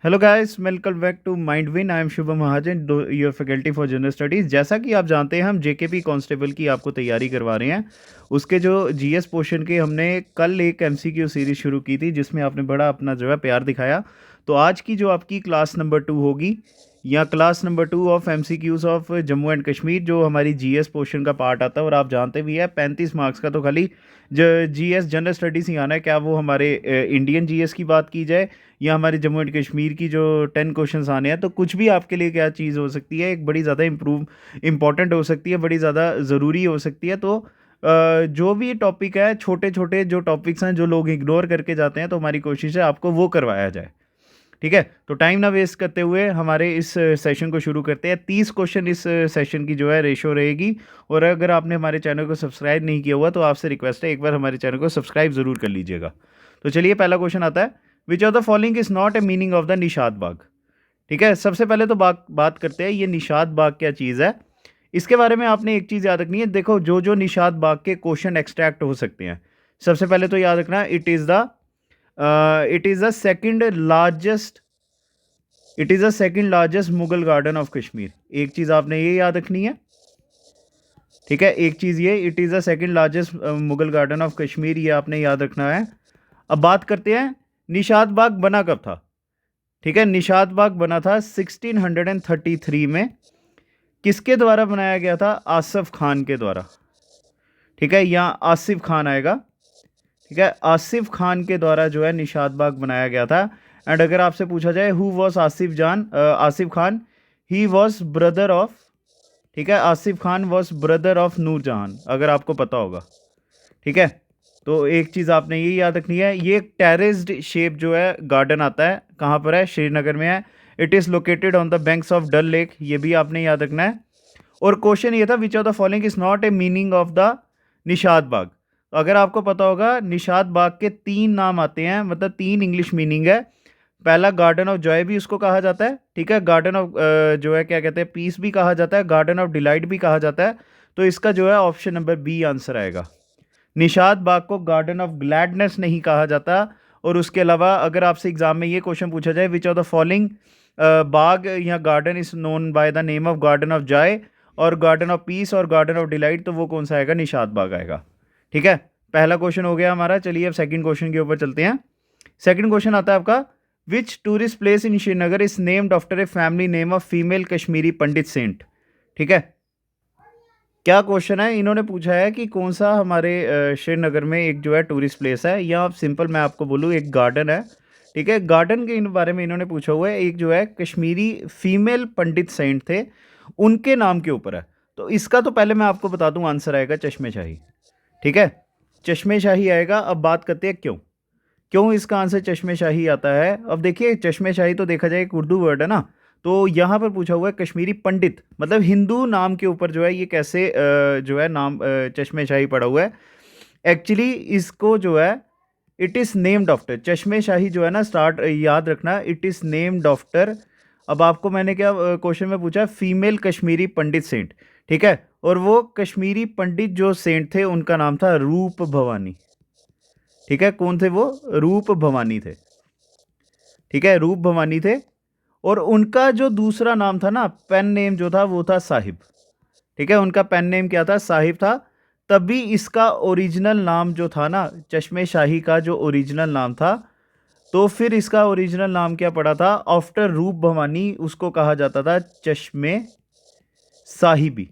Hello guys, welcome back to Mindwin. I am Shubham Mahajan, your faculty for general studies. जैसा कि आप जानते हैं, हम जेकेपी कांस्टेबल की आपको तैयारी करवा रहे हैं। उसके जो जीएस पोर्शन के हमने कल एक एमसीक्यू सीरीज शुरू की थी, जिसमें आपने बड़ा अपना जो है प्यार दिखाया। तो आज की जो आपकी क्लास नंबर 2 होगी, या class number 2 of MCQs of Jammu and Kashmir, जो हमारी जीएस पोर्शन का पार्ट आता है। और आप जानते भी है 35 मार्क्स का तो खाली जीएस जनरल स्टडीज़ ही आना है। क्या वो हमारे इंडियन जीएस की बात की जाए या हमारे जम्मू एंड कश्मीर की जो 10 क्वेश्चंस आने हैं, तो कुछ भी आपके लिए क्या चीज़ हो सकती है, एक बड़ी ज़्यादा इम्पॉर्टेंट हो सकती है, बड़ी ज़्यादा ज़रूरी हो सकती है। तो जो भी टॉपिक है, छोटे छोटे जो टॉपिक्स हैं जो लोग इग्नोर करके जाते हैं, तो हमारी कोशिश है आपको वो करवाया जाए। ठीक है, तो टाइम ना वेस्ट करते हुए हमारे इस सेशन को शुरू करते हैं। 30 क्वेश्चन इस सेशन की जो है रेशो रहेगी। और अगर आपने हमारे चैनल को सब्सक्राइब नहीं किया हुआ, तो आपसे रिक्वेस्ट है एक बार हमारे चैनल को सब्सक्राइब ज़रूर कर लीजिएगा। तो चलिए, पहला क्वेश्चन आता है, which of the following is not a meaning of the Nishat Bagh. ठीक है, सबसे पहले तो बात करते हैं ये निषाद बाग क्या चीज़ है। इसके बारे में आपने एक चीज़ याद रखनी है। देखो, जो जो निषाद बाग के क्वेश्चन एक्सट्रैक्ट हो सकते हैं, सबसे पहले तो याद रखना, it is the second largest Mughal garden of Kashmir. एक चीज़ आपने ये याद रखनी है। ठीक है, एक चीज़ ये, it is the second largest Mughal garden of Kashmir, ये आपने याद रखना है। अब बात करते हैं, निषाद बाग बना कब था। ठीक है, निषाद बाग बना था 1633 में। किसके द्वारा बनाया गया था? आसिफ खान के द्वारा। ठीक है, यहाँ आसिफ खान आएगा। ठीक है, आसिफ खान के द्वारा जो है निषाद बाग बनाया गया था। एंड अगर आपसे पूछा जाए who was Asif Khan, he was brother of, ठीक है, Asif Khan was brother of Noorjahan, अगर आपको पता होगा। ठीक है, तो एक चीज़ आपने ये याद रखनी है, ये एक टेरेस्ड शेप जो है गार्डन आता है, कहाँ पर है? श्रीनगर में है। It is located on the banks of Dal lake, ये भी आपने याद रखना है। और क्वेश्चन ये था, which of the following is not a meaning of the Nishat Bagh. तो अगर आपको पता होगा, निषाद बाग के 3 नाम आते हैं, मतलब 3 इंग्लिश मीनिंग है। पहला, गार्डन ऑफ जॉय भी उसको कहा जाता है। ठीक है, गार्डन ऑफ जो है क्या कहते हैं, पीस भी कहा जाता है, गार्डन ऑफ डिलाइट भी कहा जाता है। तो इसका जो है ऑप्शन नंबर बी आंसर आएगा। निषाद बाग को गार्डन ऑफ ग्लैडनेस नहीं कहा जाता। और उसके अलावा अगर आपसे एग्जाम में ये क्वेश्चन पूछा जाए, विच ऑफ द फॉलोइंग बाग या garden is known by the name of garden of Joy और गार्डन ऑफ पीस और गार्डन ऑफ डिलाइट, तो वो कौन सा आएगा? निषाद बाग आएगा। ठीक है, पहला क्वेश्चन हो गया हमारा। चलिए अब सेकंड क्वेश्चन के ऊपर चलते हैं। सेकंड क्वेश्चन आता है आपका, which tourist place in Srinagar is named after a family name of female Kashmiri Pandit saint. ठीक है, क्या क्वेश्चन है, इन्होंने पूछा है कि कौन सा हमारे श्रीनगर में एक जो है टूरिस्ट प्लेस है, या आप सिंपल मैं आपको बोलूँ एक गार्डन है। ठीक है, गार्डन के इन बारे में इन्होंने पूछा हुआ है, एक जो है कश्मीरी फीमेल पंडित सेंट थे, उनके नाम के ऊपर है। तो इसका तो पहले मैं आपको बता दूं, आंसर आएगा चश्मे शाही। ठीक है, चश्मे शाही आएगा। अब बात करते हैं क्यों क्यों इसका आंसर चश्मे शाही आता है। अब देखिए, चश्मे शाही तो देखा जाए एक उर्दू वर्ड है ना, तो यहाँ पर पूछा हुआ है कश्मीरी पंडित, मतलब हिंदू नाम के ऊपर जो है ये कैसे जो है नाम चश्मे शाही पड़ा हुआ है। एक्चुअली इसको जो है, इट इज़ नेम्ड आफ्टर, चश्मे शाही जो है ना, स्टार्ट याद रखना, इट इज़ नेम्ड आफ्टर। अब आपको मैंने क्या क्वेश्चन में पूछा? Female Kashmiri Pandit saint. ठीक है, और वो कश्मीरी पंडित जो सेंट थे, उनका नाम था रूप भवानी। ठीक है, कौन थे वो? रूप भवानी थे। ठीक है, रूप भवानी थे। और उनका जो दूसरा नाम था ना, पेन नेम जो था, वो था साहिब। ठीक है, उनका पेन नेम क्या था? साहिब था। तभी इसका ओरिजिनल नाम जो था ना, चश्मे शाही का जो ओरिजिनल नाम था, तो फिर इसका ओरिजिनल नाम क्या पड़ा था? आफ्टर रूप भवानी उसको कहा जाता था चश्मे साहिबी।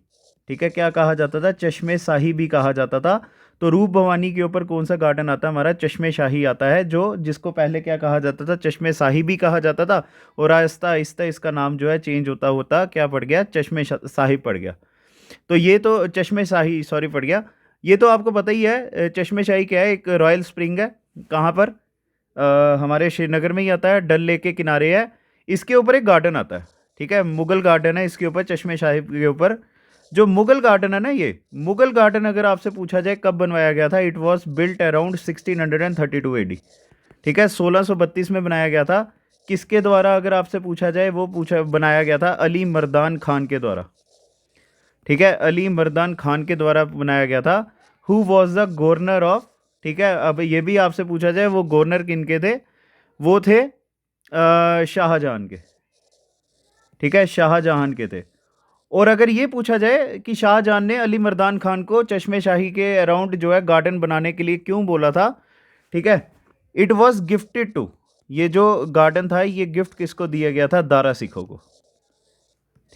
ठीक है, क्या कहा जाता था? चश्मे साहिबी कहा जाता था। तो रूप भवानी के ऊपर कौन सा गार्डन आता है? हमारा चश्मे शाही आता है, जो जिसको पहले क्या कहा जाता था? चश्मे साहिबी कहा जाता था। और आहिस्ता आहिस्ता इसका नाम जो है चेंज होता होता क्या पड़ गया? चश्मे साहिब पड़ गया। तो ये तो चश्मे शाही, सॉरी, पड़ गया। ये तो आपको पता ही है, चश्मे शाही क्या है? एक रॉयल स्प्रिंग है। कहाँ पर? हमारे श्रीनगर में ही आता है, डल लेक के किनारे है। इसके ऊपर एक गार्डन आता है। ठीक है, मुगल गार्डन है इसके ऊपर, चश्मे शाही के ऊपर। जो मुगल गार्डन है ना, ये मुगल गार्डन अगर आपसे पूछा जाए कब बनवाया गया था, it was built around 1632 AD. ठीक है, 1632 में बनाया गया था। किसके द्वारा अगर आपसे पूछा जाए, वो बनाया गया था अली मर्दान खान के द्वारा। ठीक है, अली मर्दान खान के द्वारा बनाया गया था। Who was the governor of, ठीक है, अब ये भी आपसे पूछा जाए वो गवर्नर किन के थे, वो थे शाहजहां के, ठीक है, शाहजहां के थे। और अगर ये पूछा जाए कि शाहजहां ने अली मर्दान खान को चश्मे शाही के अराउंड जो है गार्डन बनाने के लिए क्यों बोला था, ठीक है, इट वॉज गिफ्टेड टू, ये जो गार्डन था ये गिफ्ट किसको दिया गया था, दारा सिखों को,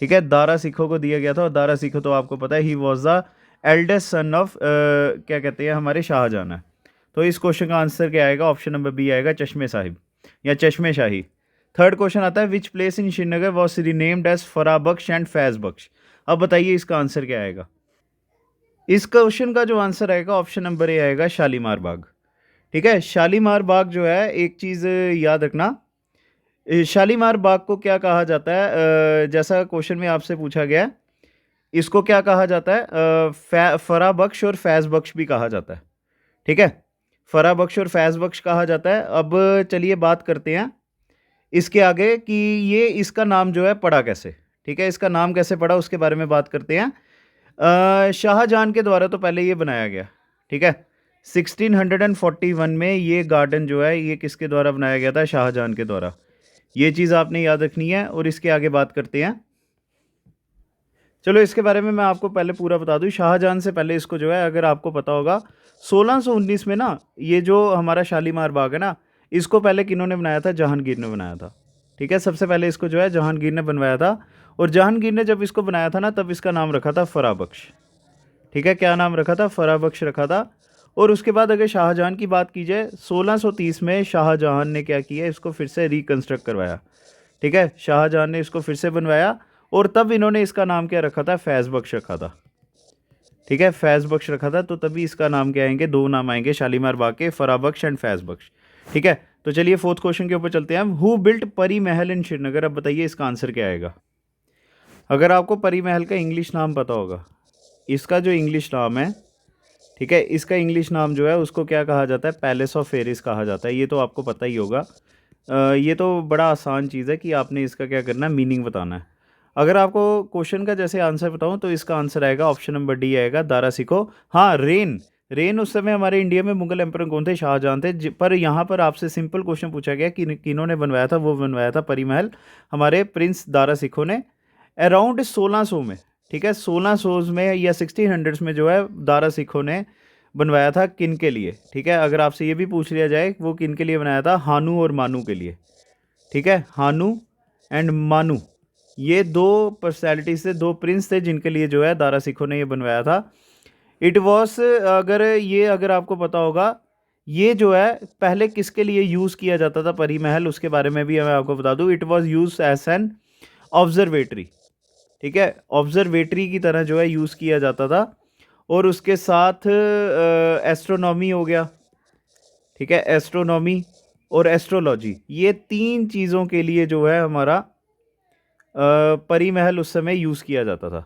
ठीक है, दारा सिखों को दिया गया था। और दारा सिखो तो आपको पता है he was the eldest son of क्या कहते हैं हमारे शाहजहां है। तो इस क्वेश्चन का आंसर क्या आएगा, ऑप्शन नंबर बी आएगा, चश्मे साहिब या चश्मे शाही। थर्ड क्वेश्चन आता है, which place in Srinagar was renamed as Farah Bakhsh and Faiz बख्श। अब बताइए इसका आंसर क्या आएगा। इस क्वेश्चन का जो आंसर आएगा ऑप्शन नंबर ए आएगा, शालीमार बाग, ठीक है। शालीमार बाग जो है, एक चीज़ याद रखना, शालीमार बाग को क्या कहा जाता है, जैसा क्वेश्चन में आपसे पूछा गया है, इसको क्या कहा जाता है, फरा बख्श और फैज़ बख्श भी कहा जाता है, ठीक है, फरा बख्श और फैज़ बख्श कहा जाता है। अब चलिए बात करते हैं इसके आगे कि ये इसका नाम जो है पड़ा कैसे, ठीक है, इसका नाम कैसे पड़ा उसके बारे में बात करते हैं। शाहजहां के द्वारा तो पहले ये बनाया गया, ठीक है, 1641 में ये गार्डन जो है ये किसके द्वारा बनाया गया था, शाहजहां के द्वारा। ये चीज़ आपने याद रखनी है। और इसके आगे बात करते हैं, चलो इसके बारे में मैं आपको पहले पूरा बता दूं। शाहजहां से पहले इसको जो है, अगर आपको पता होगा, 1619 में ना, ये जो हमारा शालीमार बाग है ना, इसको पहले किन्होंने बनाया था, जहांगीर ने बनाया था, ठीक है, सबसे पहले इसको जो है जहांगीर ने बनवाया था। और जहांगीर ने जब इसको बनाया था ना, तब इसका नाम रखा था फरा बख्श, ठीक है, क्या नाम रखा था, फरा बख्श रखा था। और उसके बाद अगर शाहजहां की बात की जाए, 1630 में शाहजहां ने क्या किया, इसको फिर से रिकन्स्ट्रक्ट करवाया, ठीक है, शाहजहां ने इसको फिर से बनवाया। और तब इन्होंने इसका नाम क्या रखा था, फैज़ बख्श रखा था, ठीक है, फैज़ बख्श रखा था। तो तभी इसका नाम क्या आएंगे, दो नाम आएंगे शालीमार बाग के, फरा बख्श एंड फैज़ बख्श, ठीक है। तो चलिए फोर्थ क्वेश्चन के ऊपर चलते हैं हम। हु बिल्ट परी महल इन श्रीनगर। अब बताइए इसका आंसर क्या आएगा। अगर आपको परी महल का इंग्लिश नाम पता होगा, इसका जो इंग्लिश नाम है, ठीक है, इसका इंग्लिश नाम जो है उसको क्या कहा जाता है, पैलेस ऑफ फेरिस कहा जाता है। ये तो आपको पता ही होगा। ये तो बड़ा आसान चीज़ है कि आपने इसका क्या करना है, मीनिंग बताना है। अगर आपको क्वेश्चन का जैसे आंसर बताऊं तो इसका आंसर आएगा, ऑप्शन नंबर डी आएगा, दारा सिखो। हाँ, रेन उस समय हमारे इंडिया में मुगल एम्पर कौन थे, शाहजहां थे। पर यहाँ पर आपसे सिंपल क्वेश्चन पूछा गया कि किन्होंने बनवाया था, वो बनवाया था परी महल हमारे प्रिंस दारा सिखो ने अराउंड 1600 में, ठीक है, 1600 में या 1600s में जो है दारा सिखो ने बनवाया था। किन के लिए, ठीक है, अगर आपसे ये भी पूछ लिया जाए वो किन के लिए बनाया था, हानू और मानू के लिए, ठीक है, हानू एंड मानू, ये दो पर्सनैलिटीज थे, दो प्रिंस थे जिनके लिए जो है दारा सिखो ने ये बनवाया था। इट वॉस, अगर आपको पता होगा, ये जो है पहले किसके लिए यूज़ किया जाता था परी महल, उसके बारे में भी मैं आपको बता दूं। It was use as an observatory, ठीक है, ऑब्जर्वेटरी की तरह जो है यूज़ किया जाता था। और उसके साथ एस्ट्रोनॉमी हो गया, ठीक है, एस्ट्रोनॉमी और एस्ट्रोलॉजी, ये तीन चीज़ों के लिए जो है हमारा परी महल उस समय यूज़ किया जाता था,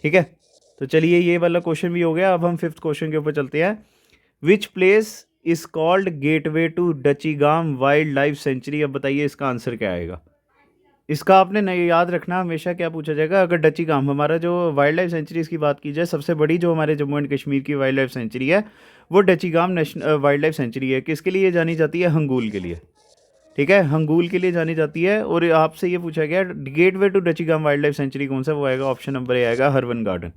ठीक है। तो चलिए ये वाला क्वेश्चन भी हो गया। अब हम फिफ्थ क्वेश्चन के ऊपर चलते हैं। Which place is called gateway to Dachigam wildlife sanctuary. अब बताइए इसका आंसर क्या आएगा। इसका आपने नहीं याद रखना हमेशा, क्या पूछा जाएगा, अगर डचीगाम हमारा जो वाइल्ड लाइफ सेंचुरीज की बात की जाए, सबसे बड़ी जो हमारे जम्मू एंड कश्मीर की वाइल्ड लाइफ सेंचुरी है वो Dachigam national wild life sanctuary है। किसके लिए जानी जाती है, हंगूल के लिए, ठीक है, हंगूल के लिए जानी जाती है। और आपसे ये पूछा गया gateway to Dachigam wildlife sanctuary कौन सा, वो आएगा ऑप्शन नंबर ए आएगा, हरवन गार्डन,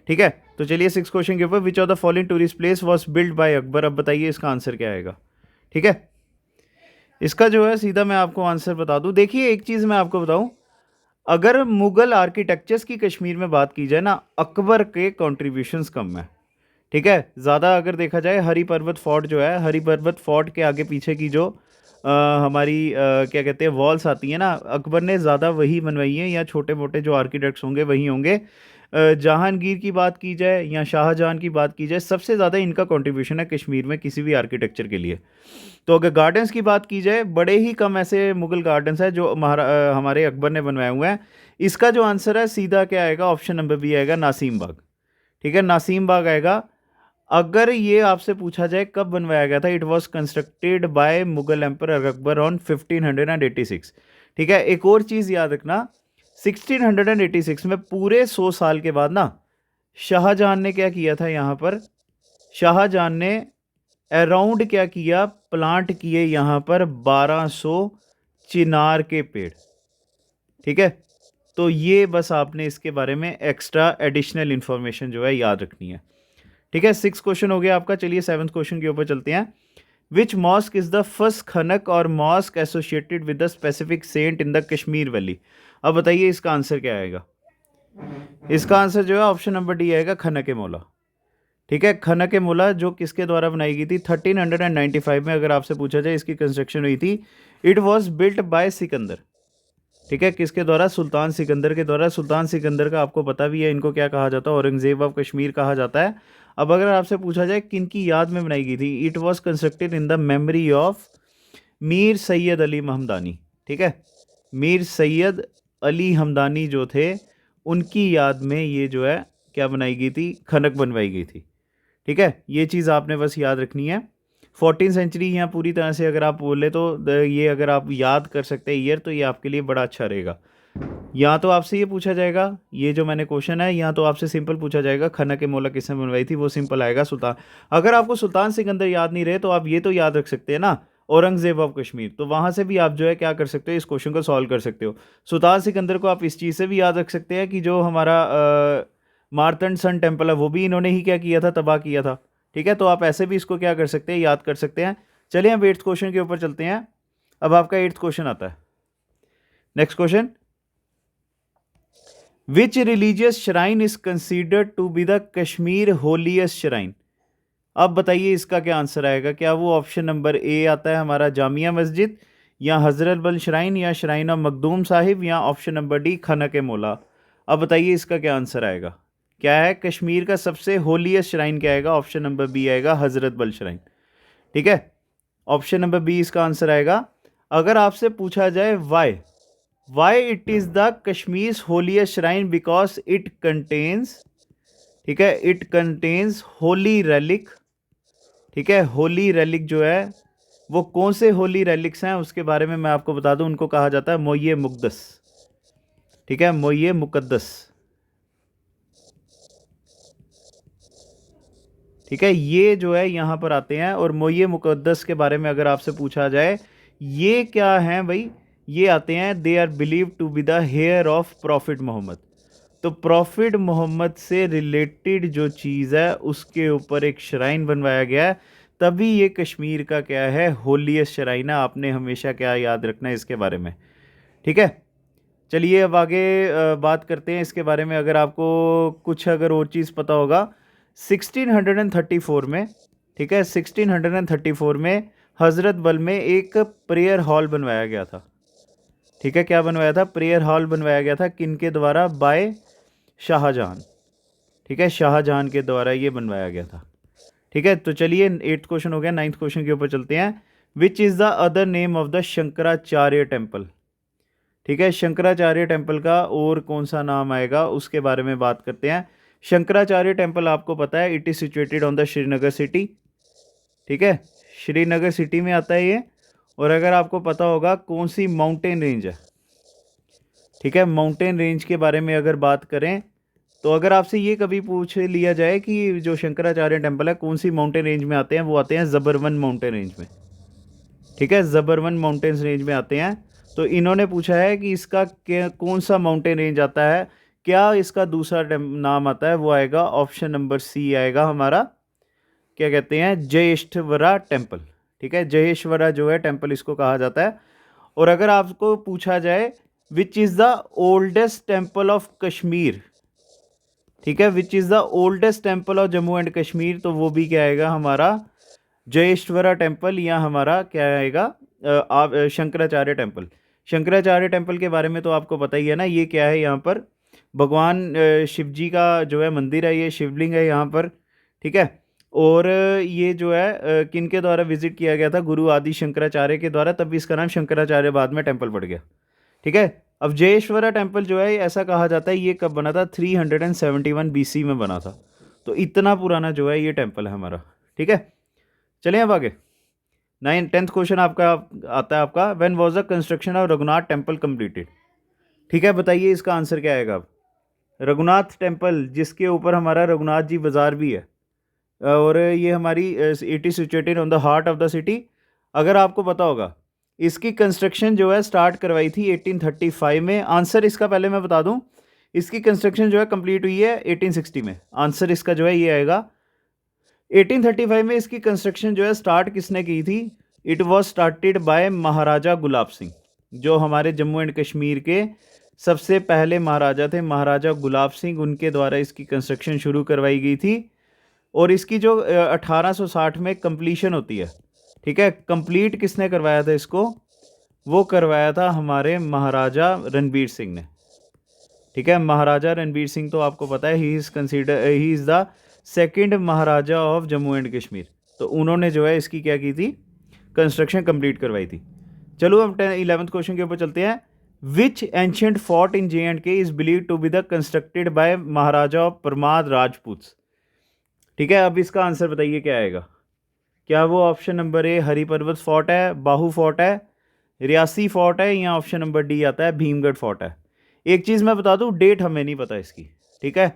ठीक है। तो चलिए सिक्स क्वेश्चन के ऊपर, विच of the following tourist place was build by Akbar. अब बताइए इसका आंसर क्या आएगा, ठीक है। इसका जो है सीधा मैं आपको आंसर बता दूं। देखिए एक चीज़ मैं आपको बताऊं, अगर मुगल आर्किटेक्चर्स की कश्मीर में बात की जाए ना, अकबर के कॉन्ट्रीब्यूशंस कम है, ठीक है, ज़्यादा अगर देखा जाए हरी पर्वत फोर्ट जो है, हरी पर्वत फोर्ट के आगे पीछे की जो हमारी क्या कहते हैं वॉल्स आती हैं ना, अकबर ने ज़्यादा वही बनवाई है, या छोटे मोटे जो आर्किटेक्ट्स होंगे वही होंगे। जहांगीर की बात की जाए या शाहजहां की बात की जाए, सबसे ज़्यादा इनका कंट्रीब्यूशन है कश्मीर में किसी भी आर्किटेक्चर के लिए। तो अगर गार्डन्स की बात की जाए, बड़े ही कम ऐसे मुगल गार्डन्स हैं जो हमारे अकबर ने बनवाए हुए हैं। इसका जो आंसर है सीधा क्या आएगा, ऑप्शन नंबर बी आएगा, नासीम बाग, ठीक है, नासीम बाग आएगा। अगर ये आपसे पूछा जाए कब बनवाया गया था, it was constructed by Mughal emperor Akbar on 1586, ठीक है। एक और चीज़ याद रखना, 1686 में पूरे 100 साल के बाद ना, शाहजहां ने क्या किया था यहाँ पर, शाहजहां ने अराउंड क्या किया, प्लांट किए यहाँ पर 1200 चिनार के पेड़। ठीक है, तो ये बस आपने इसके बारे में एक्स्ट्रा एडिशनल इंफॉर्मेशन जो है याद रखनी है। ठीक है, 6 क्वेश्चन हो गया आपका। चलिए 7th क्वेश्चन के ऊपर चलते हैं। Which mosque is the first khanqah और mosque associated with the specific saint in the Kashmir valley? अब बताइए इसका आंसर क्या आएगा। इसका आंसर जो है ऑप्शन नंबर डी आएगा, खनक मौला। ठीक है, खनक मौला जो किसके द्वारा बनाई गई थी 1395 में, अगर आपसे पूछा जाए इसकी कंस्ट्रक्शन हुई थी। It was built bye Sikandar. ठीक है, किसके द्वारा, सुल्तान सिकंदर के द्वारा। सुल्तान सिकंदर का आपको पता भी है, इनको क्या कहा जाता है, औरंगजेब ऑफ कश्मीर कहा जाता है। अब अगर आपसे पूछा जाए किन की याद में बनाई गई थी, it was constructed in the memory of Mir Syed Ali Hamdani. ठीक है, मीर सैयद अली हमदानी जो थे उनकी याद में ये जो है क्या बनाई गई थी, खनक बनवाई गई थी। ठीक है, ये चीज़ आपने बस याद रखनी है। 14th सेंचुरी यहाँ पूरी तरह से अगर आप बोले तो ये अगर आप याद कर सकते हैं ईयर, तो ये आपके लिए बड़ा अच्छा रहेगा। यहाँ तो आपसे ये पूछा जाएगा, ये जो मैंने क्वेश्चन है यहाँ तो आपसे सिंपल पूछा जाएगा, खनक मौला किसने बनवाई थी, वो सिंपल आएगा सुल्तान। अगर आपको सुल्तान सिकंदर याद नहीं रहे तो आप ये तो याद रख सकते हैं ना, औरंगजेब ऑफ कश्मीर, तो वहाँ से भी आप जो है क्या कर सकते हो, इस क्वेश्चन को सॉल्व कर सकते हो। सुल्तान सिकंदर को आप इस चीज़ से भी याद रख सकते हैं कि जो हमारा मार्तंड सन टेम्पल है वो भी इन्होंने ही क्या किया था, तबाह किया था। ठीक है, तो आप ऐसे भी इसको क्या कर सकते हैं, याद कर सकते हैं। चलिए हम 8th क्वेश्चन के ऊपर चलते हैं। अब आपका 8th क्वेश्चन आता है। Next question, which religious shrine is considered to be the Kashmir holiest shrine? अब बताइए इसका क्या आंसर आएगा। क्या वो ऑप्शन नंबर ए आता है हमारा जामिया मस्जिद, या हजरत बल श्राइन, या श्राइन ऑफ मखदूम साहिब, या ऑप्शन नंबर डी खनक मौला? अब बताइए इसका क्या आंसर आएगा। क्या है कश्मीर का सबसे होलीएस्ट श्राइन, क्या आएगा, ऑप्शन नंबर बी आएगा हजरत बल श्राइन। ठीक है, ऑप्शन नंबर बी इसका आंसर आएगा। अगर आपसे पूछा जाए why it is the Kashmir holiest shrine, because it contains, ठीक है, इट कंटेन्स होली रेलिक। ठीक है, होली रेलिक जो है वो कौन से होली रेलिक्स हैं उसके बारे में मैं आपको बता दूं, उनको कहा जाता है मोये मुक़द्दस। ठीक है, मोये मुक़द्दस। ठीक है, ये जो है यहाँ पर आते हैं, और मोये मुक़द्दस के बारे में अगर आपसे पूछा जाए ये क्या हैं भाई, ये आते हैं, they are believe to be the hair of prophet Mohammad. तो प्रॉफिट मोहम्मद से रिलेटेड जो चीज़ है उसके ऊपर एक श्राइन बनवाया गया है, तभी ये कश्मीर का क्या है, होलीएस्ट श्राइन है। आपने हमेशा क्या याद रखना है इसके बारे में। ठीक है, चलिए अब आगे बात करते हैं इसके बारे में। अगर आपको कुछ अगर और चीज़ पता होगा, 1634 में, ठीक है, 1634 में हज़रत बल में एक प्रेयर हॉल बनवाया गया था। ठीक है, क्या बनवाया था, प्रेयर हॉल बनवाया गया था, किन के द्वारा, बाय शाहजहां। ठीक है, शाहजहां के द्वारा ये बनवाया गया था। ठीक है, तो चलिए 8th क्वेश्चन हो गया। 9th क्वेश्चन के ऊपर चलते हैं। Which is the other name of the Shankaracharya temple? ठीक है, शंकराचार्य टेम्पल का और कौन सा नाम आएगा उसके बारे में बात करते हैं। शंकराचार्य टेम्पल आपको पता है, it is situated on the Srinagar city. ठीक है, श्रीनगर सिटी में आता है ये। और अगर आपको पता होगा कौन सी माउंटेन रेंज है, ठीक है, माउंटेन रेंज के बारे में अगर बात करें तो अगर आपसे ये कभी पूछ लिया जाए कि जो शंकराचार्य टेम्पल है कौन सी माउंटेन रेंज में आते हैं, वो आते हैं ज़बरवन माउंटेन रेंज में। ठीक है, ज़बरवन माउंटेन रेंज में आते हैं। तो इन्होंने पूछा है कि इसका कौन सा माउंटेन रेंज आता है, क्या इसका दूसरा नाम आता है, वो आएगा ऑप्शन नंबर सी आएगा हमारा, क्या कहते हैं, जयेश्वरा टेम्पल। ठीक है, जयेश्वरा जो है टेम्पल इसको कहा जाता है। और अगर आपको पूछा जाए which is the oldest temple of Kashmir, ठीक है, which is the oldest temple of Jammu and Kashmir, तो वो भी क्या आएगा हमारा जयेश्वरा टेम्पल, या हमारा क्या आएगा शंकराचार्य टेम्पल। शंकराचार्य टेम्पल के बारे में तो आपको पता ही है ना, ये क्या है, यहाँ पर भगवान शिव जी का जो है मंदिर है, ये शिवलिंग है यहाँ पर। ठीक है, और ये जो है किन के द्वारा विजिट किया गया था, गुरु आदि शंकराचार्य के द्वारा, तब इसका नाम शंकराचार्य बाद में टेम्पल पड़ गया। ठीक है, अब जयेश्वरा टेम्पल जो है ऐसा कहा जाता है ये कब बना था, 371 BC में बना था। तो इतना पुराना जो है ये टेम्पल है हमारा। ठीक है, चलें अब आगे। 10th क्वेश्चन आपका आता है आपका, when was the construction of Raghunath temple completed? ठीक है, बताइए इसका आंसर क्या आएगा अब। रघुनाथ टेम्पल जिसके ऊपर हमारा रघुनाथ जी बाज़ार भी है, और ये हमारी it is situated on the heart of the city. अगर आपको पता होगा, इसकी कंस्ट्रक्शन जो है स्टार्ट करवाई थी 1835 में। आंसर इसका पहले मैं बता दूं, इसकी कंस्ट्रक्शन जो है कंप्लीट हुई है 1860 में। आंसर इसका जो है ये आएगा 1835 में। इसकी कंस्ट्रक्शन जो है स्टार्ट किसने की थी? इट वॉज स्टार्टेड बाय महाराजा गुलाब सिंह, जो हमारे जम्मू एंड कश्मीर के सबसे पहले महाराजा थे, महाराजा गुलाब सिंह। उनके द्वारा इसकी कंस्ट्रक्शन शुरू करवाई गई थी और इसकी जो 1860 में कंप्लीशन होती है, ठीक है, कंप्लीट किसने करवाया था इसको? वो करवाया था हमारे महाराजा रणबीर सिंह ने, ठीक है। महाराजा रणबीर सिंह तो आपको पता है, he is the second Maharaja of Jammu and Kashmir. तो उन्होंने जो है इसकी क्या की थी? कंस्ट्रक्शन कंप्लीट करवाई थी। चलो अब 11th क्वेश्चन के ऊपर चलते हैं। Which ancient fort in J&K is believe to be the constructed by Maharaja of Paramar Rajput? ठीक है, अब इसका आंसर बताइए क्या आएगा। क्या वो option number A Hariparbat fort है, बाहू फोर्ट है, रियासी फोर्ट है, या ऑप्शन नंबर डी आता है भीमगढ़ फोर्ट है? एक चीज़ मैं बता दूं, डेट हमें नहीं पता इसकी, ठीक है।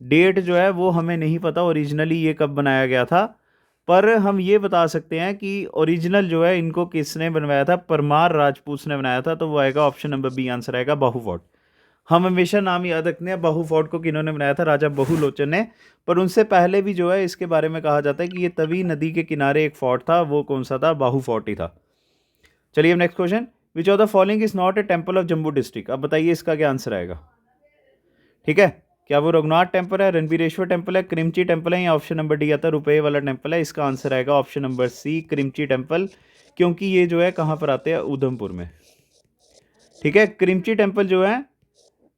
डेट जो है वो हमें नहीं पता ओरिजिनली ये कब बनाया गया था, पर हम ये बता सकते हैं कि ओरिजिनल जो है इनको किसने बनवाया था? परमार राजपूत ने बनाया था। तो वो आएगा ऑप्शन नंबर बी, आंसर आएगा बाहू फोर्ट। हम हमेशा नाम याद रखते हैं, बाहू फोर्ट को किन्होंने बनाया था? राजा बहुलोचन ने। पर उनसे पहले भी जो है इसके बारे में कहा जाता है कि ये तवी नदी के किनारे एक फोर्ट था, वो कौन सा था? बाहू फोर्ट ही था। चलिए अब next question. Which of the following is not A temple of Jammu district? अब बताइए इसका क्या आंसर आएगा, ठीक है। क्या वो रघुनाथ टेम्पल है, रणबीरेश्वर टेम्पल है, क्रिमची टेम्पल है, या ऑप्शन नंबर डी आता है रुपये वाला टेम्पल है? इसका आंसर आएगा option number C, Krimchi temple, क्योंकि ये जो है कहाँ पर आते हैं? उधमपुर में, ठीक है। क्रिमची टेम्पल जो है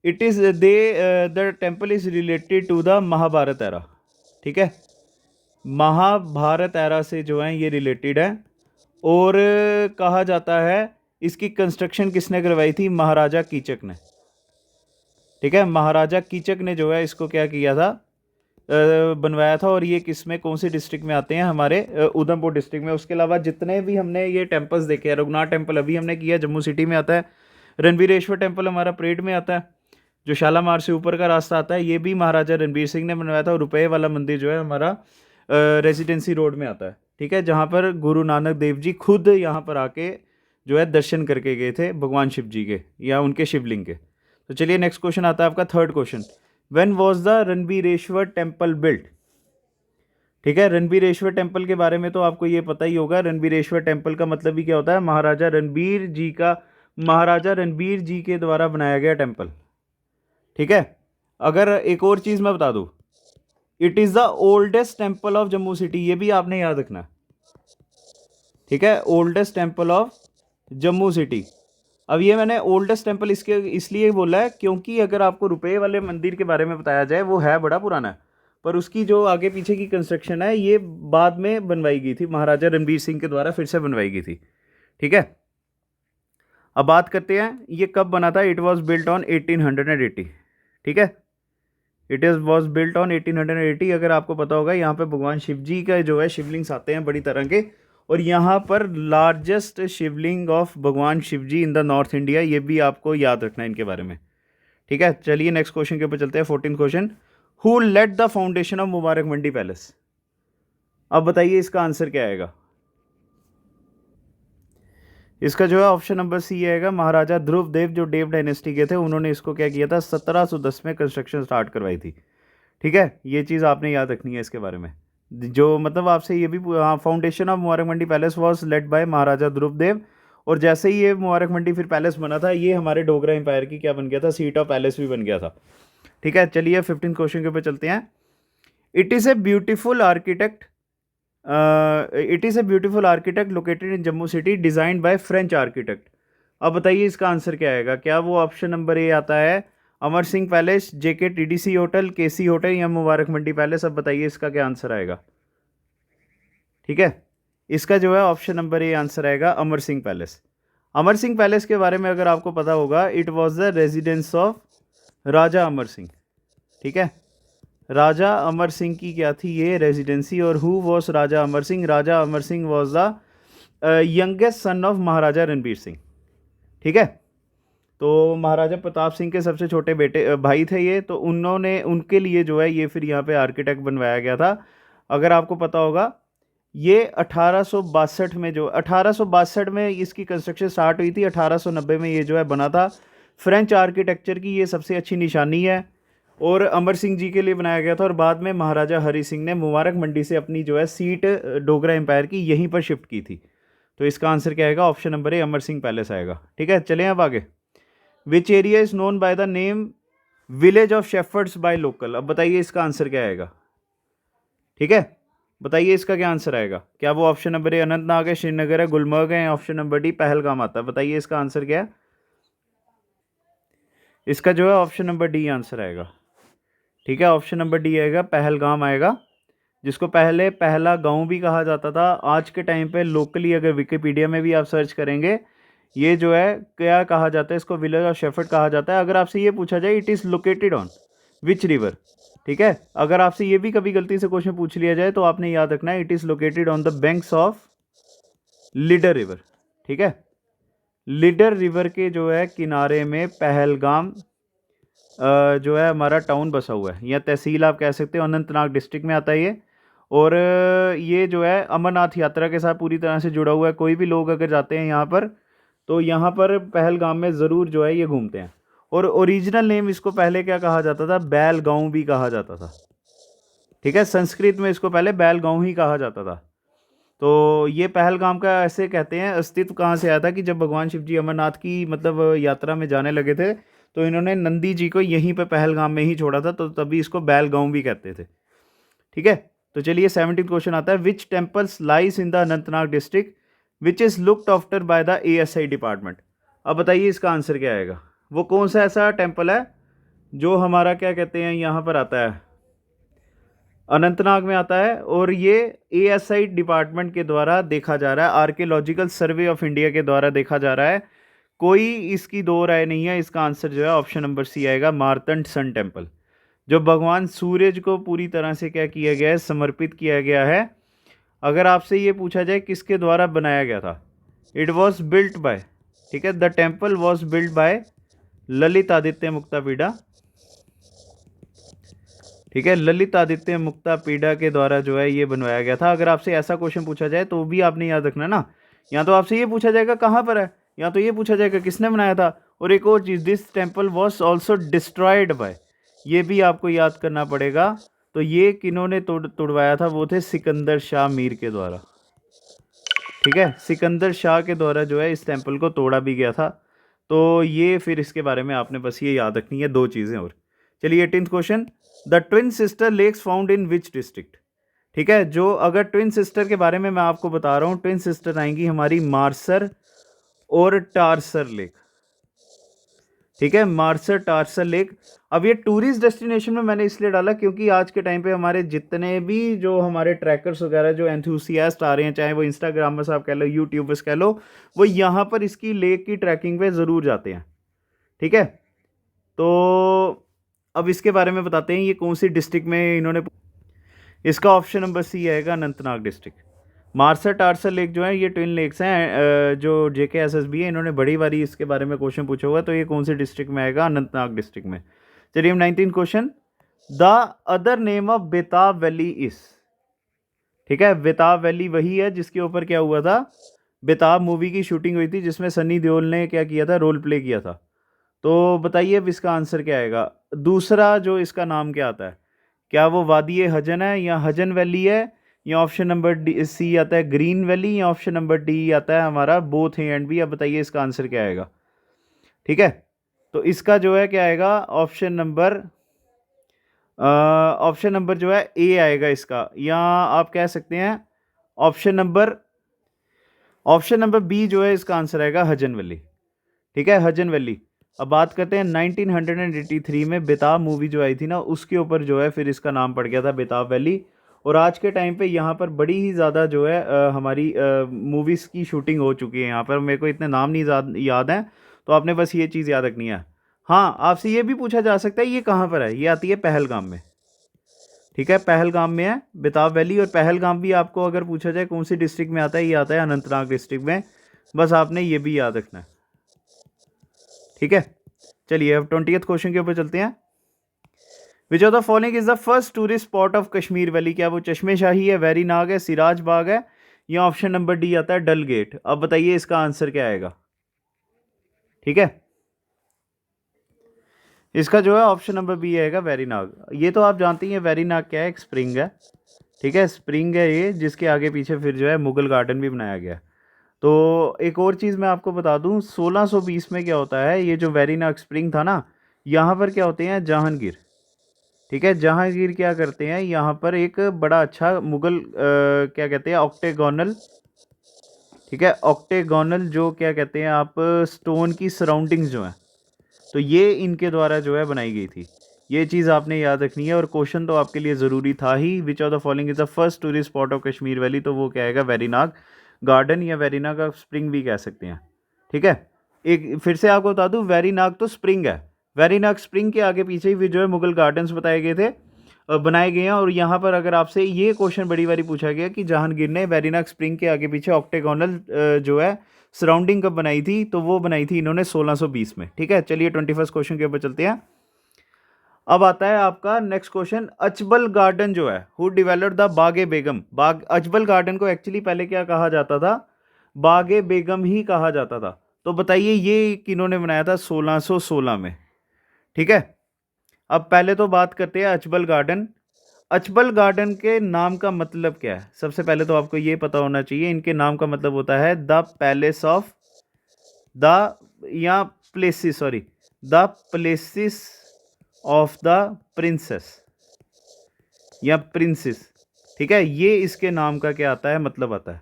it is the temple is related to the Mahabharata era, ठीक है। महाभारत एरा से जो है ये रिलेटेड है और कहा जाता है इसकी कंस्ट्रक्शन किसने करवाई थी? महाराजा कीचक ने, ठीक है। महाराजा कीचक ने जो है इसको क्या किया था? बनवाया था। और ये किस में, कौन सी डिस्ट्रिक्ट में आते हैं? हमारे उधमपुर डिस्ट्रिक्ट में। उसके अलावा जितने भी हमने ये टेम्पल्स देखे हैं, रघुनाथ टेम्पल अभी हमने किया जम्मू सिटी में आता है, रणबीरेश्वर टेम्पल हमारा परेड में आता है, जो शालामार से ऊपर का रास्ता आता है ये भी महाराजा रणबीर सिंह ने बनवाया था। और रुपये वाला मंदिर जो है हमारा रेजिडेंसी रोड में आता है, ठीक है, जहाँ पर गुरु नानक देव जी खुद यहाँ पर आके जो है दर्शन करके गए थे भगवान शिव जी के या उनके शिवलिंग के। तो चलिए नेक्स्ट क्वेश्चन आता है आपका third question. When was the Ranbireshwar temple built? ठीक है, रणबीरेश्वर टेम्पल के बारे में तो आपको ये पता ही होगा। रणबीरेश्वर टेम्पल का मतलब ही क्या होता है? महाराजा रणबीर जी के द्वारा बनाया गया टेम्पल, ठीक है। अगर एक और चीज़ मैं बता दूँ, it is the oldest temple of Jammu city, ये भी आपने याद रखना, ठीक है। Oldest temple of Jammu city. अब ये मैंने ओल्डेस्ट टेम्पल इसलिए बोला है क्योंकि अगर आपको रुपये वाले मंदिर के बारे में बताया जाए, वो है बड़ा पुराना है, पर उसकी जो आगे पीछे की कंस्ट्रक्शन है ये बाद में बनवाई गई थी, महाराजा रणबीर सिंह के द्वारा फिर से बनवाई गई थी, ठीक है। अब बात करते हैं ये कब बना था। इट वॉज बिल्ट ऑन 1880, ठीक है। It is was built on 1880। अगर आपको पता होगा, यहाँ पे भगवान शिव जी का जो है शिवलिंग्स आते हैं बड़ी तरह के, और यहाँ पर लार्जेस्ट शिवलिंग ऑफ भगवान शिव जी इन द नॉर्थ इंडिया, ये भी आपको याद रखना है इनके बारे में, ठीक है। चलिए नेक्स्ट क्वेश्चन के ऊपर चलते हैं, 14th question. Who laid the foundation of Mubarak Mandi palace? अब बताइए इसका आंसर क्या आएगा। इसका जो है ऑप्शन नंबर सी आएगा महाराजा ध्रुव देव, जो देव डायनेस्टी के थे। उन्होंने इसको क्या किया था? 1710 में कंस्ट्रक्शन स्टार्ट करवाई थी, ठीक है। ये चीज़ आपने याद रखनी है इसके बारे में, जो मतलब आपसे ये भी, हाँ, foundation of Mubarak Mandi palace was laid by Maharaja Dhruv Dev. और जैसे ही ये मुबारक मंडी फिर पैलेस बना था, ये हमारे डोगरा एम्पायर की क्या बन गया था? सीट ऑफ पैलेस भी बन गया था, ठीक है। चलिए 15th क्वेश्चन के ऊपर चलते हैं। It is a beautiful architect located in Jammu city designed by French architect. अब बताइए इसका आंसर क्या आएगा। क्या वो ऑप्शन नंबर ए आता है Amar Singh palace, JKTDC hotel, KC hotel, या मुबारक मंडी पैलेस? अब बताइए इसका क्या आंसर आएगा, ठीक है। इसका जो है ऑप्शन नंबर ए आंसर आएगा अमर सिंह पैलेस। अमर सिंह पैलेस के बारे में अगर आपको पता होगा, it was the residence of Raja Amar Singh, ठीक है। राजा अमर सिंह की क्या थी ये रेजिडेंसी? और who was Raja Amar Singh? Raja Amar Singh was the youngest son of Maharaja Ranbir Singh, ठीक है। तो महाराजा प्रताप सिंह के सबसे छोटे भाई थे ये, तो उन्होंने, उनके लिए जो है ये फिर यहाँ पे आर्किटेक्ट बनवाया गया था अगर आपको पता होगा, ये 1862 में, जो 1862 में इसकी कंस्ट्रक्शन स्टार्ट हुई थी, 1890 में ये जो है बना था। फ्रेंच आर्किटेक्चर की ये सबसे अच्छी निशानी है और अमर सिंह जी के लिए बनाया गया था। और बाद में महाराजा हरि सिंह ने मुबारक मंडी से अपनी जो है सीट डोगरा एम्पायर की यहीं पर शिफ्ट की थी। तो इसका आंसर क्या आएगा? ऑप्शन नंबर ए, अमर सिंह पैलेस आएगा। ठीक है, चलें अब आगे। Which area is known by the name village of shepherd's by local. अब बताइए इसका आंसर क्या आएगा? ठीक है, बताइए इसका क्या आंसर आएगा? क्या वो ऑप्शन नंबर ए अनंतनाग है, श्रीनगर है, गुलमर्ग है, ऑप्शन नंबर डी पहलगाम आता है? बताइए इसका आंसर क्या है? इसका जो है ऑप्शन नंबर डी आंसर आएगा। ठीक है, ऑप्शन नंबर डी आएगा, पहलगाम आएगा, जिसको पहले पहला गांव भी कहा जाता था। आज के टाइम पे लोकली अगर विकिपीडिया में भी आप सर्च करेंगे, ये जो है क्या कहा जाता है, इसको विलेज ऑफ शेफर्ड कहा जाता है। अगर आपसे ये पूछा जाए it is located on which river, ठीक है, अगर आपसे ये भी कभी गलती से क्वेश्चन पूछ लिया जाए तो आपने याद रखना है it is located on the banks of leader river. ठीक है, लीडर रिवर के जो है किनारे में पहलगाम जो है हमारा टाउन बसा हुआ है, या तहसील आप कह सकते हो, अनंतनाग डिस्ट्रिक्ट में आता है ये। और ये जो है अमरनाथ यात्रा के साथ पूरी तरह से जुड़ा हुआ है। कोई भी लोग अगर जाते हैं यहाँ पर, तो यहाँ पर पहलगाम में ज़रूर जो है ये घूमते हैं। और ओरिजिनल नेम इसको पहले क्या कहा जाता था? बैल गांव भी कहा जाता था। ठीक है, संस्कृत में इसको पहले बैल गांव ही कहा जाता था। तो ये पहलगाम का ऐसे कहते हैं अस्तित्व कहाँ से आया था कि जब भगवान शिव जी अमरनाथ की मतलब यात्रा में जाने लगे थे, तो इन्होंने नंदी जी को यहीं पे पहलगाम में ही छोड़ा था, तो तभी इसको बैल गांव भी कहते थे। ठीक है, तो चलिए 17th क्वेश्चन आता है। Which temples lies in the Anantnag district which is looked after by the ASI department. अब बताइए इसका आंसर क्या आएगा? वो कौन सा ऐसा टेम्पल है जो हमारा क्या कहते हैं यहाँ पर आता है, अनंतनाग में आता है, और ये ASI डिपार्टमेंट के द्वारा देखा जा रहा है, आर्कियोलॉजिकल सर्वे ऑफ इंडिया के द्वारा देखा जा रहा है। कोई इसकी दो राय नहीं है। इसका आंसर जो है ऑप्शन नंबर सी आएगा, मार्तंड सन टेम्पल, जो भगवान सूरज को पूरी तरह से क्या किया गया है? समर्पित किया गया है। अगर आपसे ये पूछा जाए किसके द्वारा बनाया गया था, इट वॉज बिल्ट बाय, ठीक है, the temple was built by Lalit Aditya Muktapida. ठीक है, ललित आदित्य मुक्तापीड़ा के द्वारा जो है ये बनवाया गया था। अगर आपसे ऐसा क्वेश्चन पूछा जाए तो भी आपने याद रखना ना, या तो आपसे ये पूछा जाएगा कहाँ पर है, या तो ये पूछा जाएगा किसने बनाया था। और एक और चीज़, this temple was also destroyed by, ये भी आपको याद करना पड़ेगा। तो ये किन्होंने तोड़वाया था? वो थे सिकंदर शाह मीर के द्वारा। ठीक है, सिकंदर शाह के द्वारा जो है इस टेम्पल को तोड़ा भी गया था। तो ये फिर इसके बारे में आपने बस ये याद रखनी है, दो चीज़ें और। चलिए 18th question, the twin sister lakes found in which district. ठीक है, जो अगर ट्विन सिस्टर के बारे में मैं आपको बता रहा हूँ, ट्विन सिस्टर आएंगी हमारी मार्सर और टार्सर लेक। ठीक है, मार्सर टार्सर लेक। अब ये टूरिस्ट डेस्टिनेशन में मैंने इसलिए डाला क्योंकि आज के टाइम पे हमारे जितने भी जो हमारे ट्रैकर्स वगैरह जो एंथुसियास्ट आ रहे हैं, चाहे वो इंस्टाग्रामर्स आप कह लो, यूट्यूबर्स कह लो, वो यहाँ पर इसकी लेक की ट्रैकिंग पे ज़रूर जाते हैं। ठीक है, तो अब इसके बारे में बताते हैं ये कौन सी डिस्ट्रिक्ट में इन्होंने। इसका ऑप्शन नंबर सी आएगा, अनंतनाग डिस्ट्रिक्ट। मार्सर टार्सर लेक जो है ये ट्विन लेक्स हैं, जो JKSSB है, इन्होंने बड़ी बारी इसके बारे में क्वेश्चन पूछा हुआ है। तो ये कौन से डिस्ट्रिक्ट में आएगा? अनंतनाग डिस्ट्रिक्ट में। चलिए 19th question, the other name of बेताब वैली इज। ठीक है, बेताब वैली वही है जिसके ऊपर क्या हुआ था? बेताब मूवी की शूटिंग हुई थी, जिसमें सनी देओल ने क्या किया था? रोल प्ले किया था। तो बताइए अब इसका आंसर क्या आएगा? दूसरा जो इसका नाम क्या आता है, क्या वो वादी हजन है या हजन वैली है, या ऑप्शन नंबर सी आता है ग्रीन वैली, या ऑप्शन नंबर डी आता है हमारा बोथ ए एंड बी। अब बताइए इसका आंसर क्या आएगा? ठीक है, तो इसका जो है क्या आएगा? ऑप्शन नंबर जो है ए आएगा इसका, या आप कह सकते हैं ऑप्शन नंबर बी जो है इसका आंसर आएगा हजन वैली। ठीक है, हजन वैली। अब बात करते हैं 1983 में बेताब मूवी जो आई थी ना, उसके ऊपर जो है फिर इसका नाम पड़ गया था बेताब वैली। और आज के टाइम पे यहाँ पर बड़ी ही ज़्यादा जो है हमारी मूवीज़ की शूटिंग हो चुकी है यहाँ पर। मेरे को इतने नाम नहीं याद हैं, तो आपने बस ये चीज़ याद रखनी है। हाँ, आपसे ये भी पूछा जा सकता है ये कहाँ पर है? ये आती है पहलगाम में। ठीक है, पहलगाम में है बेताब वैली। और पहलगाम भी आपको अगर पूछा जाए कौन सी डिस्ट्रिक्ट में आता है, ये आता है अनंतनाग डिस्ट्रिक्ट में। बस आपने ये भी याद रखना है। ठीक है, चलिए अब 20th क्वेश्चन के ऊपर चलते हैं। विच of the following is the first tourist spot of Kashmir valley? क्या वो चश्मे शाही है, वेरी नाग है, सिराज बाग है, या ऑप्शन नंबर डी आता है डल गेट? अब बताइए इसका आंसर क्या आएगा? ठीक है, इसका जो है ऑप्शन नंबर बी आएगा वेरी नाग। ये तो आप जानती हैं वेरी नाग क्या है, एक स्प्रिंग है। ठीक है, स्प्रिंग है ये, जिसके आगे पीछे फिर जो है मुगल गार्डन भी बनाया गया। तो एक और चीज़ मैं आपको बता दूं, 1620 में क्या होता है, ये जो वेरी नाग स्प्रिंग था ना, यहाँ पर क्या होते हैं जहांगीर। ठीक है, जहांगीर क्या करते हैं, यहाँ पर एक बड़ा अच्छा मुगल क्या कहते हैं ऑक्टेगोनल, ठीक है, ऑक्टेगोनल जो क्या कहते हैं आप, स्टोन की सराउंडिंग्स जो हैं, तो ये इनके द्वारा जो है बनाई गई थी। ये चीज़ आपने याद रखनी है, और क्वेश्चन तो आपके लिए ज़रूरी था ही, which of the following is the first tourist spot of Kashmir valley? तो वो क्या आएगा, वेरीनाग गार्डन या वेरीनाग स्प्रिंग भी कह सकते हैं। ठीक है, एक फिर से आपको बता दूं, वेरीनाग तो स्प्रिंग है, वेरीनाग स्प्रिंग के आगे पीछे ही जो है मुगल गार्डन्स बताए गए थे, बनाए गए हैं। और यहाँ पर अगर आपसे ये क्वेश्चन बड़ी बारी पूछा गया कि जहांगीर ने वेरीनाग स्प्रिंग के आगे पीछे ऑक्टेगोनल जो है सराउंडिंग कब बनाई थी, तो वो बनाई थी इन्होंने 1620 में। ठीक है, चलिए 21st क्वेश्चन के ऊपर चलते हैं। अब आता है आपका नेक्स्ट क्वेश्चन, अचबल गार्डन जो है, हु डेवलप्ड द बागे बेगम? बाग अचबल गार्डन को एक्चुअली पहले क्या कहा जाता था, बागे बेगम ही कहा जाता था। तो बताइए ये किन्होंने बनाया था 1616 में? ठीक है, अब पहले तो बात करते हैं अचबल गार्डन। अचबल गार्डन के नाम का मतलब क्या है? सबसे पहले तो आपको ये पता होना चाहिए, इनके नाम का मतलब होता है द पैलेस ऑफ द, या palaces, sorry, the palaces of the princess या प्रिंसेस। ठीक है, ये इसके नाम का क्या आता है, मतलब आता है।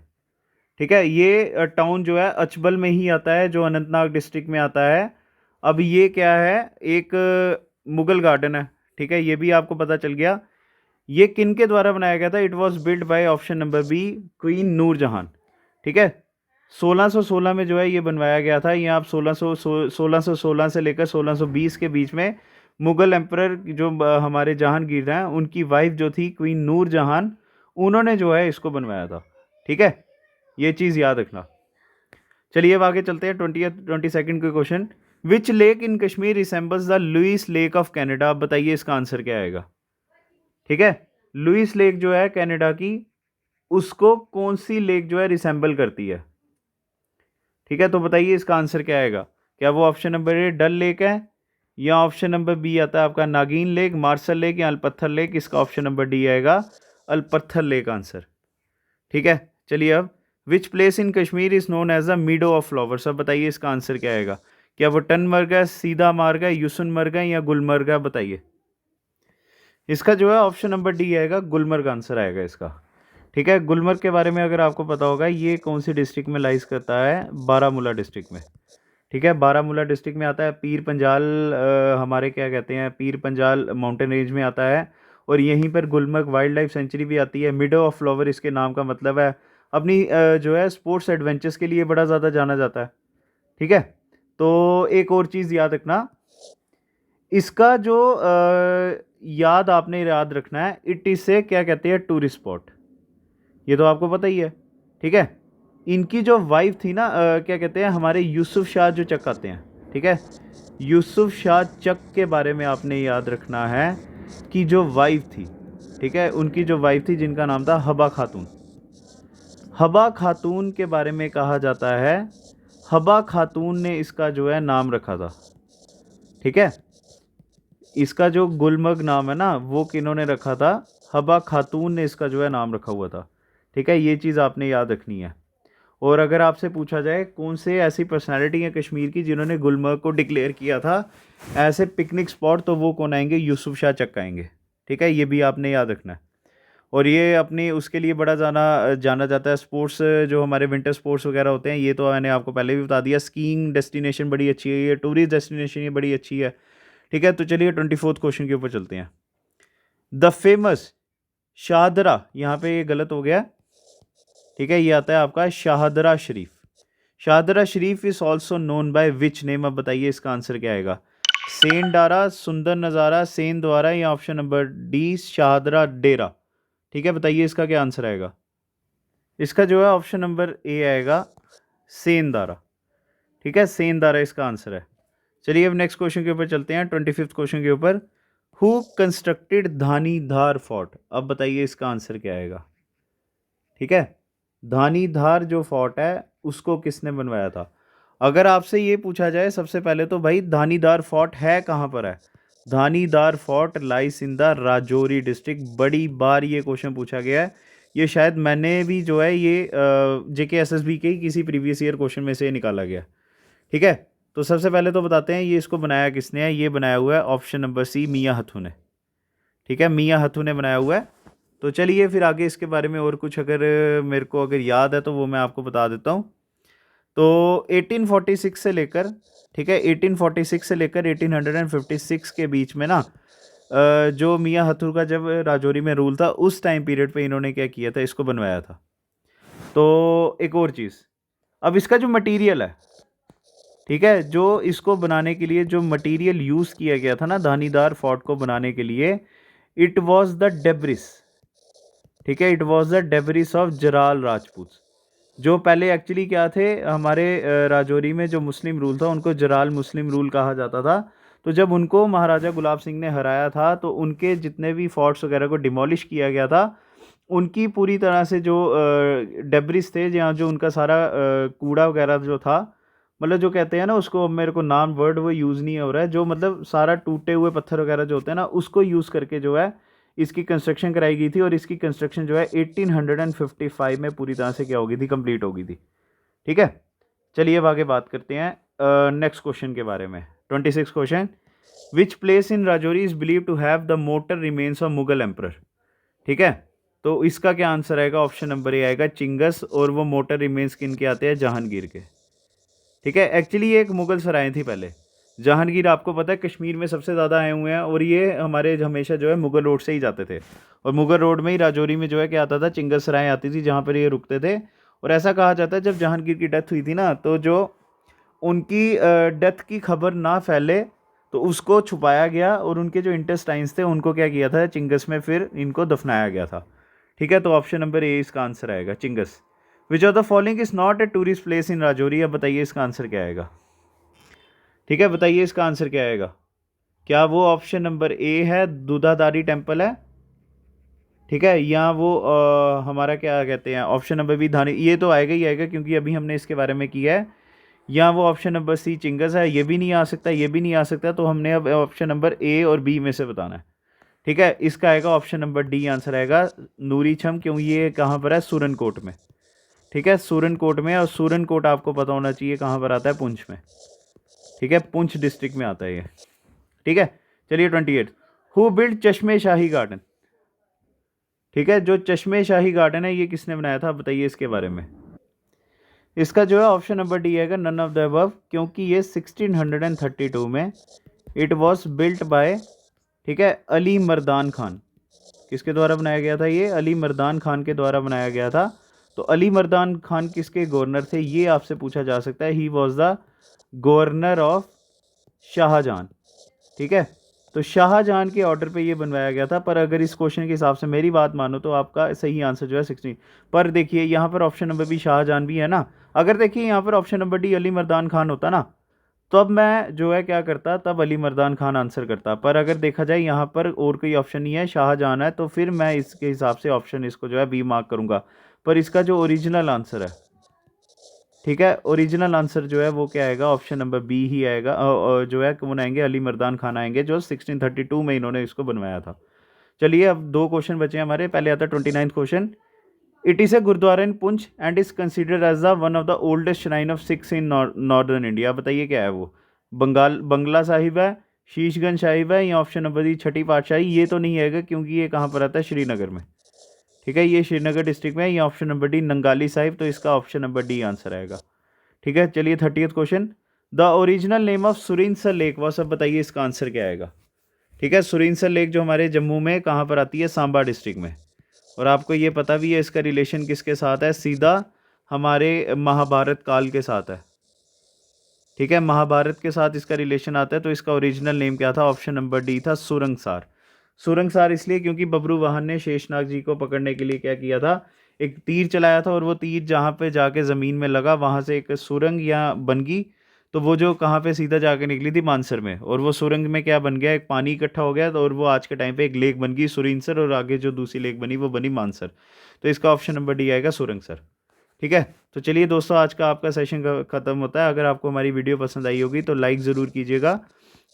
ठीक है, ये टाउन जो है अचबल में ही आता है, जो अनंतनाग डिस्ट्रिक्ट में आता है। अब ये क्या है, एक मुगल गार्डन है। ठीक है, ये भी आपको पता चल गया। ये किन के द्वारा बनाया गया था? It was build by option number B queen Noorjahan. ठीक है, 1616 में जो है ये बनवाया गया था। ये आप 1616 से लेकर 1620 के बीच में मुगल एम्परर जो हमारे जहांगीर हैं, उनकी वाइफ जो थी क्वीन नूरजहान, उन्होंने जो है इसको बनवाया था। ठीक है, ये चीज़ याद रखना। चलिए अब आगे चलते हैं 22nd के question. Which lake in Kashmir resembles the Louise lake of Canada? आप बताइए इसका आंसर क्या आएगा? ठीक है, लुइस लेक जो है कनाडा की, उसको कौन सी लेक जो है रिसेंबल करती है? ठीक है, तो बताइए इसका आंसर क्या आएगा? क्या वो option number A Dal lake है, या ऑप्शन नंबर बी आता है आपका नागिन लेक, मार्शल लेक, या अल्पत्थर लेक? इसका ऑप्शन नंबर डी आएगा अल्पत्थर लेक आंसर। ठीक है, चलिए अब, which place in Kashmir is known as the meadow of flowers? अब बताइए इसका आंसर क्या आएगा? क्या वो टनमर्ग है, सीधा मार्ग है, यूसुनमर्ग है, या गुलमर्ग है? बताइए इसका जो है ऑप्शन नंबर डी आएगा, गुलमर्ग आंसर आएगा इसका। ठीक है, गुलमर्ग के बारे में अगर आपको पता होगा, ये कौन सी डिस्ट्रिक्ट में लाइज करता है? बारामूला डिस्ट्रिक्ट में। ठीक है, बारामूला डिस्ट्रिक्ट में आता है। पीर पंजाल हमारे क्या कहते हैं, पीर पंजाल माउंटेन रेंज में आता है, और यहीं पर गुलमर्ग वाइल्ड लाइफ सेंचुरी भी आती है। मिडो ऑफ फ्लावर इसके नाम का मतलब है। अपनी जो है स्पोर्ट्स एडवेंचर्स के लिए बड़ा ज़्यादा जाना जाता है। ठीक है, तो एक और चीज़ याद रखना, इसका जो याद आपने याद रखना है, इट इज से क्या कहते हैं, टूरिस्ट स्पॉट। ये तो आपको पता ही है। ठीक है, इनकी जो वाइफ थी ना, क्या कहते हैं, हमारे यूसुफ शाह जो चक आते हैं। ठीक है, यूसुफ शाह चक के बारे में आपने याद रखना है कि जो वाइफ थी, ठीक है, उनकी जो वाइफ थी जिनका नाम था हबा खातून। हबा खातून के बारे में कहा जाता है, हबा खातून ने इसका जो है नाम रखा था। ठीक है, इसका जो गुलमर्ग नाम है ना, वो किन्होंने रखा था? हबा खातून ने इसका जो है नाम रखा हुआ था। ठीक है, ये चीज़ आपने याद रखनी है। और अगर आपसे पूछा जाए कौन से ऐसी पर्सनालिटी है कश्मीर की जिन्होंने गुलमर्ग को डिक्लेयर किया था ऐसे पिकनिक स्पॉट, तो वो कौन आएंगे? यूसुफ शाह चक आएंगे। ठीक है, ये भी आपने याद रखना है। और ये अपनी उसके लिए बड़ा जाना जाता है। स्पोर्ट्स जो हमारे विंटर स्पोर्ट्स वगैरह होते हैं, ये तो मैंने आपको पहले भी बता दिया। स्कीइंग डेस्टिनेशन बड़ी अच्छी है, ये टूरिस्ट डेस्टिनेशन ये बड़ी अच्छी है। ठीक है, तो चलिए 24th क्वेश्चन के ऊपर चलते हैं। द फेमस शाहदरा, यहाँ पे ये गलत हो गया। ठीक है, ये आता है आपका Shahdara Sharif. Shahdara Sharif is also known by which name? अब बताइए इसका आंसर क्या आएगा? सेन डारा, सुंदर नज़ारा, सेन द्वारा, या ऑप्शन नंबर डी शाहदरा डेरा? ठीक है, बताइए इसका क्या आंसर आएगा? इसका जो है ऑप्शन नंबर ए आएगा, सेन दारा। ठीक है, सेन दारा इसका आंसर है। चलिए अब नेक्स्ट क्वेश्चन के ऊपर चलते हैं, 25th क्वेश्चन के ऊपर। हु कंस्ट्रक्टेड धानीधार फोर्ट, अब बताइए इसका आंसर क्या आएगा। ठीक है, धानीधार जो फोर्ट है उसको किसने बनवाया था। अगर आपसे ये पूछा जाए सबसे पहले तो भाई धानीधार फोर्ट है कहाँ पर है। Dhanidhar fort lies in the Rajouri district. बड़ी बार ये क्वेश्चन पूछा गया है, ये शायद मैंने भी जो है ये JKSSB के ही किसी प्रीवियस ईयर क्वेश्चन में से निकाला गया। ठीक है, तो सबसे पहले तो बताते हैं ये इसको बनाया किसने है। ये बनाया हुआ है ऑप्शन नंबर सी, मियाँ हथू ने। ठीक है, मियाँ हथू ने बनाया हुआ है। तो चलिए फिर आगे इसके बारे में और कुछ अगर मेरे को अगर याद है तो वो मैं आपको बता देता हूँ। तो 1846 से लेकर, ठीक है, 1846 से लेकर 1856 के बीच में ना जो मियाँ हथू का जब राजौरी में रूल था उस टाइम पीरियड पे इन्होंने क्या किया था, इसको बनवाया था। तो एक और चीज़, अब इसका जो मटेरियल है, ठीक है, जो इसको बनाने के लिए जो मटेरियल यूज़ किया गया था ना धानीधार फोर्ट को बनाने के लिए, इट वॉज द डेब्रिस। ठीक है, it was the debris of Jaral Rajput. जो पहले एक्चुअली क्या थे हमारे राजौरी में जो मुस्लिम रूल था उनको जराल मुस्लिम रूल कहा जाता था। तो जब उनको महाराजा गुलाब सिंह ने हराया था तो उनके जितने भी फोर्ट्स वगैरह को डिमोलिश किया गया था, उनकी पूरी तरह से जो डेब्रिस थे, जहाँ जो उनका सारा कूड़ा वगैरह जो था, मतलब जो कहते हैं ना उसको, मेरे को नाम वर्ड वो यूज़ नहीं हो रहा है, जो मतलब सारा टूटे हुए पत्थर वगैरह जो होते हैं ना उसको यूज़ करके जो है इसकी कंस्ट्रक्शन कराई गई थी। और इसकी कंस्ट्रक्शन जो है 1855 में पूरी तरह से क्या हो गई थी, कंप्लीट हो गई थी। ठीक है, चलिए अब आगे बात करते हैं नेक्स्ट क्वेश्चन के बारे में। 26 question, which place in Rajouri is believe to have the mortal remains of Mughal emperor. ठीक है, तो इसका क्या आंसर आएगा, ऑप्शन नंबर ए आएगा चिंगस। और वो मोटर रिमेन्स किन के आते हैं, जहांगीर के। ठीक है, एक्चुअली ये एक मुगल सराय थी पहले। जहांगीर आपको पता है कश्मीर में सबसे ज़्यादा आए हुए हैं, और ये हमारे हमेशा जो है मुगल रोड से ही जाते थे। और मुगल रोड में ही राजौरी में जो है क्या आता था, चिंगस सराय आती थी जहाँ पर ये रुकते थे। और ऐसा कहा जाता है जब जहांगीर की डेथ हुई थी ना, तो जो उनकी डेथ की खबर ना फैले तो उसको छुपाया गया, और उनके जो इंटेस्टाइंस थे उनको क्या किया था, चिंगस में फिर इनको दफनाया गया था। ठीक है, तो ऑप्शन नंबर ए इसका आंसर आएगा, Chingus. Which of the following is not a tourist place in Rajouri. अब बताइए इसका आंसर क्या आएगा। ठीक है, बताइए इसका आंसर क्या आएगा। क्या वो ऑप्शन नंबर ए है, दूधाधारी टेम्पल है, ठीक है, या वो हमारा क्या कहते हैं ऑप्शन नंबर बी धानी, ये तो आएगा ही आएगा क्योंकि अभी हमने इसके बारे में किया है, या वो ऑप्शन नंबर सी चिंगस है, ये भी नहीं आ सकता, ये भी नहीं आ सकता। तो हमने अब ऑप्शन नंबर ए और बी में से बताना है। ठीक है, इसका आएगा ऑप्शन नंबर डी आंसर आएगा, नूरी छम। क्यों, ये कहाँ पर है, सूरनकोट में। ठीक है, सूरनकोट में। और सूरनकोट आपको पता होना चाहिए कहाँ पर आता है, पुंछ में। ठीक है, पुंछ डिस्ट्रिक्ट में आता है ये। ठीक है, चलिए 28, हु बिल्ड चश्मे शाही गार्डन। ठीक है, जो चश्मे शाही गार्डन है ये किसने बनाया था, बताइए इसके बारे में। इसका जो है ऑप्शन नंबर डी आएगा, नन ऑफ द अबव, क्योंकि ये 1632 में इट वॉज बिल्ट बाय, ठीक है, अली मर्दान खान। किसके द्वारा बनाया गया था ये, अली मर्दान खान के द्वारा बनाया गया था। तो अली मर्दान खान किसके गवर्नर थे, ये आपसे पूछा जा सकता है। He was the governor of Shahjahan. ठीक है, तो शाहजहां के ऑर्डर पे ये बनवाया गया था। पर अगर इस क्वेश्चन के हिसाब से मेरी बात मानो तो आपका सही आंसर जो है 16। पर देखिए यहाँ पर ऑप्शन नंबर बी शाहजहां भी है ना। अगर देखिए यहाँ पर option number D Ali Mardan Khan होता ना, तो अब मैं जो है क्या करता, तब अली मर्दान खान आंसर करता। पर अगर देखा जाए यहाँ पर और कोई ऑप्शन नहीं है, शाहजहां है, तो फिर मैं इसके हिसाब से ऑप्शन इसको जो है बी मार्क करूँगा। पर इसका जो ओरिजिनल आंसर है, ठीक है, ओरिजिनल आंसर जो है वो क्या आएगा, ऑप्शन नंबर बी ही आएगा। जो है कौन आएंगे, अली मर्दान खान आएंगे, जो 1632 में इन्होंने इसको बनवाया था। चलिए अब दो क्वेश्चन बचे हैं हमारे। पहले आता है 29 question, it is a gurdwara in Poonch and is considered as the one of the oldest shrine of Sikhs in northern India. बताइए क्या है वो, बंगला साहिब है, शीशगंज साहिब है, या ऑप्शन नंबर दी छठी पातशाही। ये तो नहीं आएगा क्योंकि ये कहाँ पर आता है, श्रीनगर में। ठीक है, ये श्रीनगर डिस्ट्रिक्ट में है। या ऑप्शन नंबर डी नंगाली साहिब। तो इसका ऑप्शन नंबर डी आंसर आएगा। ठीक है, चलिए 30th question, the original name of Surinsar lake was. अब बताइए इसका आंसर क्या आएगा। ठीक है, सुरिनसर लेक जो हमारे जम्मू में कहाँ पर आती है, सांबा डिस्ट्रिक्ट में। और आपको ये पता भी है इसका रिलेशन किसके साथ है, सीधा हमारे महाभारत काल के साथ है। ठीक है, महाभारत के साथ इसका रिलेशन आता है। तो इसका ओरिजिनल नेम क्या था, ऑप्शन नंबर डी था सुरंगसार। सुरंगसार इसलिए क्योंकि बबरू वाहन ने शेषनाग जी को पकड़ने के लिए क्या किया था, एक तीर चलाया था, और वो तीर जहाँ पे जाके ज़मीन में लगा वहाँ से एक सुरंग या बनगी, तो वो जो कहाँ पे सीधा जाके निकली थी मानसर में, और वो सुरंग में क्या बन गया, एक पानी इकट्ठा हो गया, तो और वो आज के टाइम पे एक लेक बन गई सुरिनसर, और आगे जो दूसरी लेक बनी वो बनी मानसर। तो इसका ऑप्शन नंबर डी आएगा सुरंग सर। ठीक है, तो चलिए दोस्तों, आज का आपका सेशन ख़त्म होता है। अगर आपको हमारी वीडियो पसंद आई होगी तो लाइक ज़रूर कीजिएगा।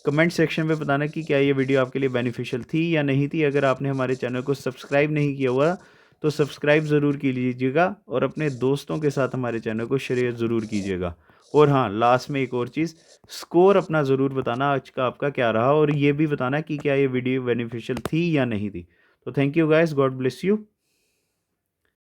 कमेंट सेक्शन में बताना कि क्या ये वीडियो आपके लिए बेनिफिशियल थी या नहीं थी। अगर आपने हमारे चैनल को सब्सक्राइब नहीं किया हुआ तो सब्सक्राइब ज़रूर कीजिएगा, और अपने दोस्तों के साथ हमारे चैनल को शेयर ज़रूर कीजिएगा। और हाँ, लास्ट में एक और चीज़, स्कोर अपना ज़रूर बताना आज का आपका क्या रहा, और ये भी बताना कि क्या ये वीडियो बेनिफिशियल थी या नहीं थी। तो thank you guys, God bless you.